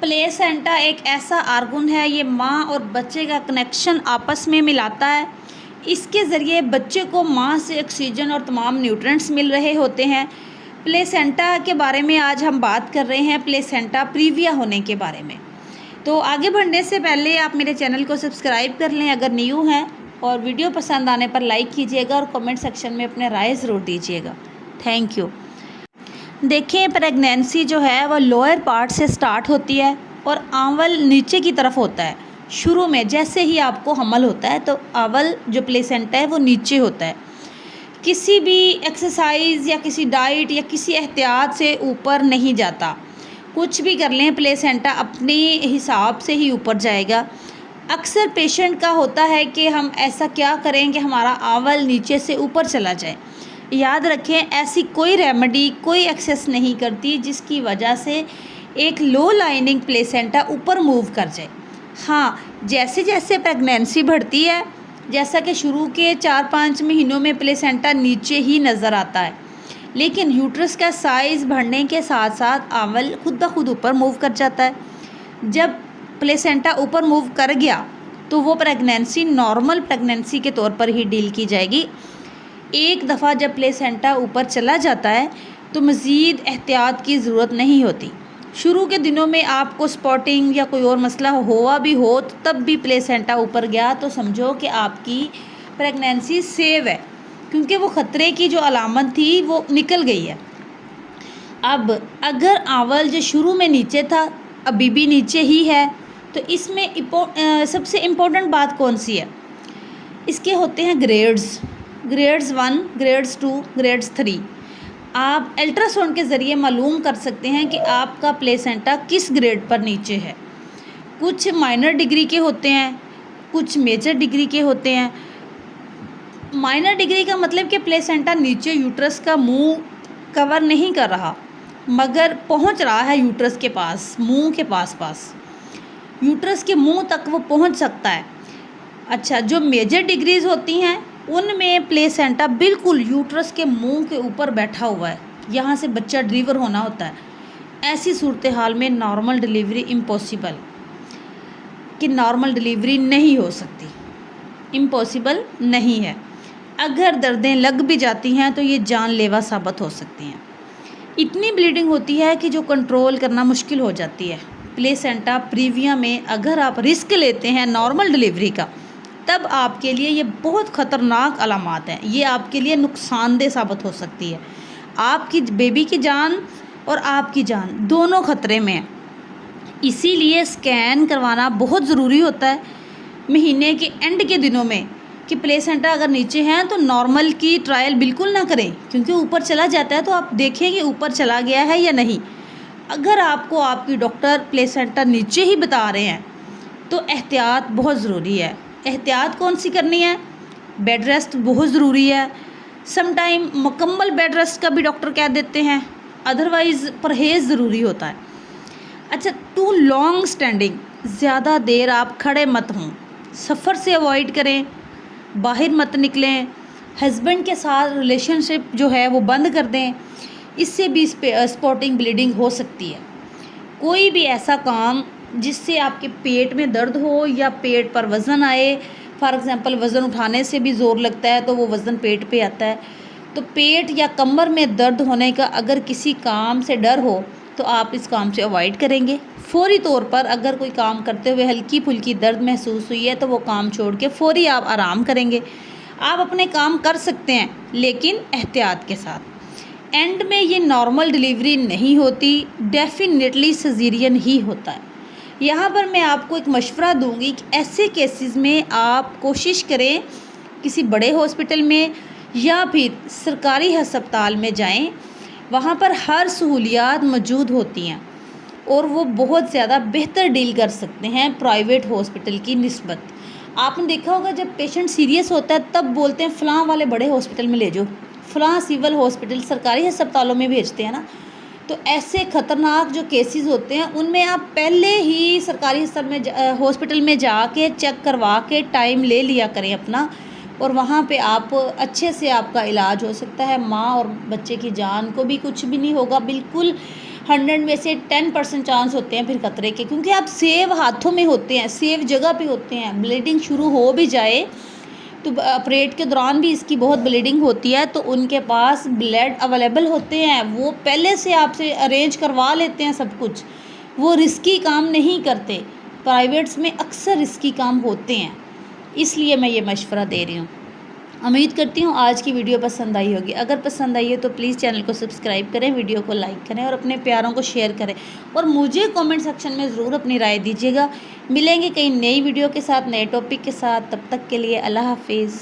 پلیسینٹا ایک ایسا آرگن ہے، یہ ماں اور بچے کا کنیکشن آپس میں ملاتا ہے۔ اس کے ذریعے بچے کو ماں سے آکسیجن اور تمام نیوٹرینٹس مل رہے ہوتے ہیں۔ پلیسینٹا کے بارے میں آج ہم بات کر رہے ہیں، پلیسینٹا پریویا ہونے کے بارے میں۔ تو آگے بڑھنے سے پہلے آپ میرے چینل کو سبسکرائب کر لیں اگر نیو ہیں، اور ویڈیو پسند آنے پر لائک کیجیے گا اور کمنٹ سیکشن میں اپنے رائے ضرور دیجیے گا۔ Thank you. دیکھیں، پریگنینسی جو ہے وہ لوئر پارٹ سے سٹارٹ ہوتی ہے اور آول نیچے کی طرف ہوتا ہے۔ شروع میں جیسے ہی آپ کو حمل ہوتا ہے تو آول جو پلیسینٹا ہے وہ نیچے ہوتا ہے۔ کسی بھی ایکسرسائز یا کسی ڈائٹ یا کسی احتیاط سے اوپر نہیں جاتا۔ کچھ بھی کر لیں، پلیسینٹا اپنے حساب سے ہی اوپر جائے گا۔ اکثر پیشنٹ کا ہوتا ہے کہ ہم ایسا کیا کریں کہ ہمارا آول نیچے سے اوپر چلا جائے۔ یاد رکھیں، ایسی کوئی ریمیڈی کوئی ایکسس نہیں کرتی جس کی وجہ سے ایک لو لائننگ پلیسینٹا اوپر موو کر جائے۔ ہاں، جیسے جیسے پریگنینسی بڑھتی ہے، جیسا کہ شروع کے 4-5 مہینوں میں پلیسینٹا نیچے ہی نظر آتا ہے، لیکن یوٹرس کا سائز بڑھنے کے ساتھ ساتھ آول خود بخود اوپر موو کر جاتا ہے۔ جب پلیسینٹا اوپر موو کر گیا تو وہ پریگنینسی نارمل پریگنینسی کے طور پر ہی ڈیل کی جائے گی۔ ایک دفعہ جب پلیسینٹا اوپر چلا جاتا ہے تو مزید احتیاط کی ضرورت نہیں ہوتی۔ شروع کے دنوں میں آپ کو سپاٹنگ یا کوئی اور مسئلہ ہوا بھی ہو تو تب بھی پلیسینٹا اوپر گیا تو سمجھو کہ آپ کی پریگنینسی سیو ہے، کیونکہ وہ خطرے کی جو علامت تھی وہ نکل گئی ہے۔ اب اگر آول جو شروع میں نیچے تھا ابھی بھی نیچے ہی ہے تو اس میں سب سے امپورٹنٹ بات کون سی ہے؟ اس کے ہوتے ہیں گریڈز 1، گریڈز 2، گریڈز 3۔ آپ الٹرا ساؤنڈ کے ذریعے معلوم کر سکتے ہیں کہ آپ کا پلیسینٹا کس گریڈ پر نیچے ہے۔ کچھ مائنر ڈگری کے ہوتے ہیں، کچھ میجر ڈگری کے ہوتے ہیں۔ مائنر ڈگری کا مطلب کہ پلیسینٹا نیچے یوٹرس کا منہ کور نہیں کر رہا مگر پہنچ رہا ہے یوٹرس کے پاس، منہ کے پاس یوٹرس کے منہ تک وہ پہنچ سکتا ہے۔ اچھا، جو میجر ڈگریز ہوتی ہیں ان میں پلیسینٹا بالکل یوٹرس کے منہ کے اوپر بیٹھا ہوا ہے، یہاں سے بچہ ڈلیور ہونا ہوتا ہے۔ ایسی صورتحال میں نارمل ڈلیوری امپاسبل، کہ نارمل ڈلیوری نہیں ہو سکتی، امپاسبل نہیں ہے۔ اگر دردیں لگ بھی جاتی ہیں تو یہ جان لیوا ثابت ہو سکتی ہیں۔ اتنی بلیڈنگ ہوتی ہے کہ جو کنٹرول کرنا مشکل ہو جاتی ہے۔ پلیسینٹا پریویا میں اگر آپ رسک لیتے ہیں نارمل ڈلیوری کا تب آپ کے لیے یہ بہت خطرناک علامات ہیں، یہ آپ کے لیے نقصان دہ ثابت ہو سکتی ہے۔ آپ کی بیبی کی جان اور آپ کی جان دونوں خطرے میں ہیں۔ اسی لیے اسکین کروانا بہت ضروری ہوتا ہے مہینے کے اینڈ کے دنوں میں، کہ پلیسینٹا اگر نیچے ہیں تو نارمل کی ٹرائل بالکل نہ کریں، کیونکہ اوپر چلا جاتا ہے تو آپ دیکھیں کہ اوپر چلا گیا ہے یا نہیں۔ اگر آپ کو آپ کی ڈاکٹر پلیسینٹا نیچے ہی بتا رہے ہیں تو احتیاط بہت ضروری ہے۔ احتیاط کون سی کرنی ہے؟ بیڈ ریسٹ بہت ضروری ہے۔ سم ٹائم مکمل بیڈ ریسٹ کا بھی ڈاکٹر کہہ دیتے ہیں، ادروائز پرہیز ضروری ہوتا ہے۔ اچھا، ٹو لانگ اسٹینڈنگ، زیادہ دیر آپ کھڑے مت ہوں، سفر سے اوائڈ کریں، باہر مت نکلیں، ہسبینڈ کے ساتھ ریلیشن شپ جو ہے وہ بند کر دیں، اس سے بھی سپاٹنگ بلیڈنگ ہو سکتی ہے۔ کوئی بھی ایسا کام جس سے آپ کے پیٹ میں درد ہو یا پیٹ پر وزن آئے، فار ایگزامپل وزن اٹھانے سے بھی زور لگتا ہے تو وہ وزن پیٹ پہ آتا ہے، تو پیٹ یا کمر میں درد ہونے کا اگر کسی کام سے ڈر ہو تو آپ اس کام سے اوائڈ کریں گے۔ فوری طور پر اگر کوئی کام کرتے ہوئے ہلکی پھلکی درد محسوس ہوئی ہے تو وہ کام چھوڑ کے فوری آپ آرام کریں گے۔ آپ اپنے کام کر سکتے ہیں لیکن احتیاط کے ساتھ۔ اینڈ میں یہ نارمل ڈلیوری نہیں ہوتی، ڈیفینیٹلی سیزیرین ہی ہوتا ہے۔ یہاں پر میں آپ کو ایک مشورہ دوں گی کہ ایسے کیسز میں آپ کوشش کریں کسی بڑے ہاسپٹل میں یا پھر سرکاری ہسپتال میں جائیں، وہاں پر ہر سہولیات موجود ہوتی ہیں اور وہ بہت زیادہ بہتر ڈیل کر سکتے ہیں پرائیویٹ ہاسپٹل کی نسبت۔ آپ نے دیکھا ہوگا جب پیشنٹ سیریس ہوتا ہے تب بولتے ہیں فلاں والے بڑے ہاسپٹل میں لے جاؤ، فلاں سول ہاسپٹل، سرکاری ہسپتالوں میں بھیجتے ہیں نا۔ تو ایسے خطرناک جو کیسز ہوتے ہیں ان میں آپ پہلے ہی سرکاری ہاسپٹل میں جا کے چیک کروا کے ٹائم لے لیا کریں اپنا، اور وہاں پہ آپ اچھے سے آپ کا علاج ہو سکتا ہے، ماں اور بچے کی جان کو بھی کچھ بھی نہیں ہوگا، بالکل 100 میں سے 10% چانس ہوتے ہیں پھر خطرے کے، کیونکہ آپ سیو ہاتھوں میں ہوتے ہیں، سیو جگہ پہ ہوتے ہیں. بلیڈنگ شروع ہو بھی جائے تو آپریٹ کے دوران بھی اس کی بہت بلیڈنگ ہوتی ہے، تو ان کے پاس بلڈ اویلیبل ہوتے ہیں، وہ پہلے سے آپ سے ارینج کروا لیتے ہیں سب کچھ. وہ رسکی کام نہیں کرتے. پرائیویٹس میں اکثر رسکی کام ہوتے ہیں، اس لیے میں یہ مشورہ دے رہی ہوں. امید کرتی ہوں آج کی ویڈیو پسند آئی ہوگی. اگر پسند آئی ہے تو پلیز چینل کو سبسکرائب کریں، ویڈیو کو لائک کریں اور اپنے پیاروں کو شیئر کریں، اور مجھے کامنٹ سیکشن میں ضرور اپنی رائے دیجیے گا. ملیں گے کئی نئی ویڈیو کے ساتھ، نئے ٹاپک کے ساتھ. تب تک کے لیے اللہ حافظ.